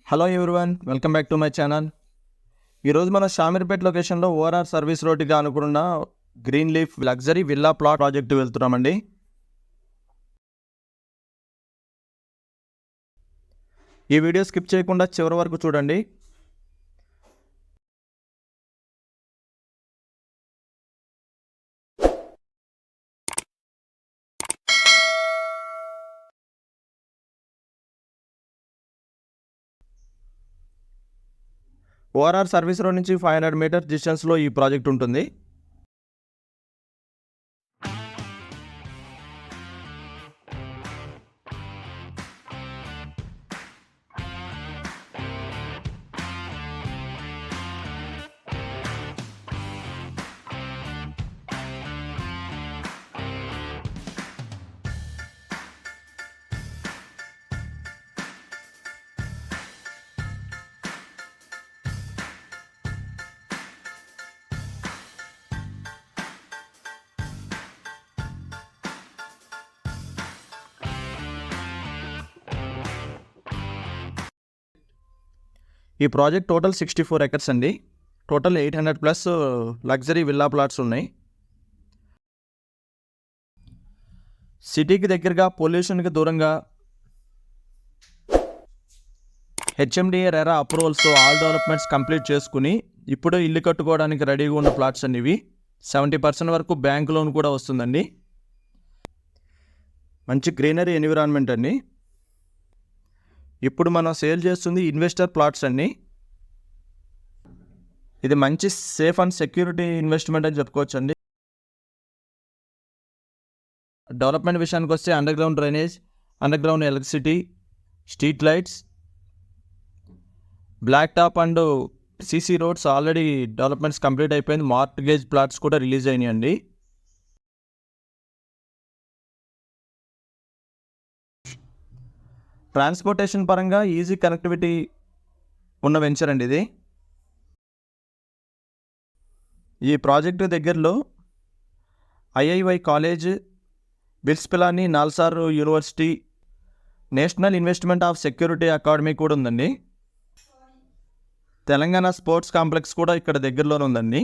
Hello everyone, welcome back to my channel. ఈరోజు మన షామీర్పేట్ లొకేషన్లో ఓఆర్ఆర్ సర్వీస్ రోడ్డుగా అనుకున్న green leaf luxury villa plot project వెళ్తున్నామండి. ఈ వీడియో స్కిప్ చేయకుండా చివరి వరకు చూడండి. ఓఆర్ఆర్ సర్వీస్ రోడ్ నుంచి 500 మీటర్స్ డిస్టెన్స్లో ఈ ప్రాజెక్ట్ ఉంటుంది. ఈ ప్రాజెక్ట్ టోటల్ 64 ఎకర్స్ అండి. టోటల్ 800+ లగ్జరీ విల్లా ప్లాట్స్ ఉన్నాయి. సిటీకి దగ్గరగా, పొల్యూషన్కి దూరంగా, హెచ్ఎండిఏ రెరా అప్రూవల్స్తో ఆల్ డెవలప్మెంట్స్ కంప్లీట్ చేసుకుని ఇప్పుడు ఇల్లు కట్టుకోవడానికి రెడీగా ఉన్న ప్లాట్స్ అండి ఇవి. 70% వరకు బ్యాంక్ లోన్ కూడా వస్తుందండి. మంచి గ్రీనరీ ఎన్విరాన్మెంట్ అండి. ఇప్పుడు మనం సేల్ చేస్తుంది ఇన్వెస్టర్ ప్లాట్స్ అండి. ఇది మంచి సేఫ్ అండ్ సెక్యూరిటీ ఇన్వెస్ట్మెంట్ అని చెప్పుకోవచ్చు అండి. డెవలప్మెంట్ విషయానికి వస్తే underground drainage, underground electricity, street lights, black top and CC roads already developments complete అయిపోయింది. మార్ట్గేజ్ ప్లాట్స్ కూడా రిలీజ్ అయినాయండి. ట్రాన్స్పోర్టేషన్ పరంగా ఈజీ కనెక్టివిటీ ఉన్న వెంచర్ అండి ఇది. ఈ ప్రాజెక్టు దగ్గరలో ఐఐవై college, BITS Pilani, NALSAR university, national investment of security academy కూడా ఉందండి. తెలంగాణ స్పోర్ట్స్ కాంప్లెక్స్ కూడా ఇక్కడ దగ్గరలోనే ఉందండి.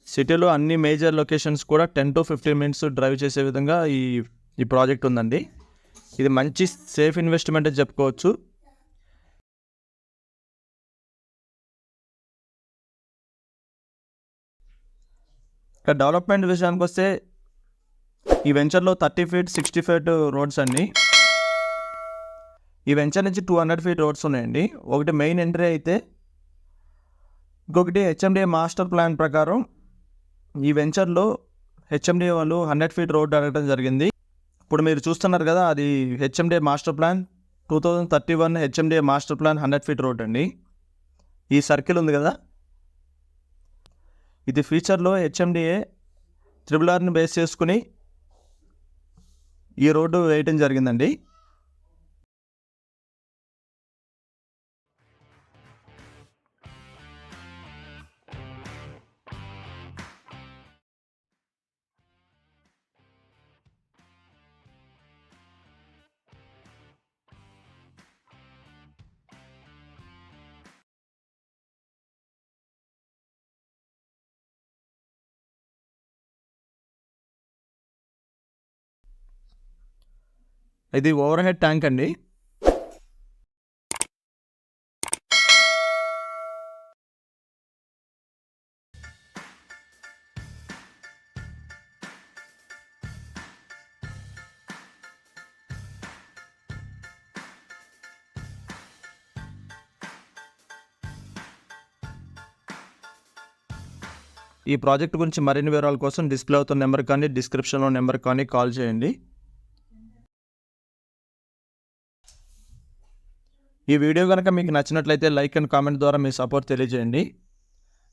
సిటీలో అన్ని మేజర్ లొకేషన్స్ కూడా 10 to 15 minutes డ్రైవ్ చేసే విధంగా ఈ ప్రాజెక్ట్ ఉందండి. ఇది మంచి సేఫ్ ఇన్వెస్ట్మెంట్ అని చెప్పుకోవచ్చు. ఇక్కడ డెవలప్మెంట్ విషయానికి వస్తే ఈ వెంచర్లో 30 feet 60 feet రోడ్స్ అండి. ఈ వెంచర్ నుంచి 200 feet రోడ్స్ ఉన్నాయండి. ఒకటి మెయిన్ ఎంట్రీ అయితే, ఇంకొకటి హెచ్ఎండిఏ మాస్టర్ ప్లాన్ ప్రకారం ఈ వెంచర్లో హెచ్ఎండిఏ వాళ్ళు 100 feet రోడ్ అడగడం జరిగింది. ఇప్పుడు మీరు చూస్తున్నారు కదా, అది HMDA master plan 2031 HMDA master plan 100 feet road అండి. ఈ సర్కిల్ ఉంది కదా, ఇది ఫ్యూచర్లో హెచ్ఎండిఏ RRRని బేస్ చేసుకుని ఈ రోడ్డు వేయటం జరిగిందండి. ఇది ఓవర్ హెడ్ ట్యాంక్ అండి. ఈ ప్రాజెక్ట్ గురించి మరిన్ని వివరాల కోసం డిస్ప్లే అవుతున్న నెంబర్ కానీ, డిస్క్రిప్షన్లో నెంబర్ కానీ కాల్ చేయండి. ఈ వీడియో కనుక మీకు నచ్చినట్లయితే లైక్ అండ్ కామెంట్ ద్వారా మీ సపోర్ట్ తెలియజేయండి.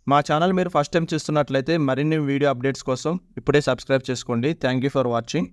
మా ఛానల్ మీరు ఫస్ట్ టైం చూస్తున్నట్లయితే మరిన్ని వీడియో అప్డేట్స్ కోసం ఇప్పుడే సబ్స్క్రైబ్ చేసుకోండి. Thank you for watching.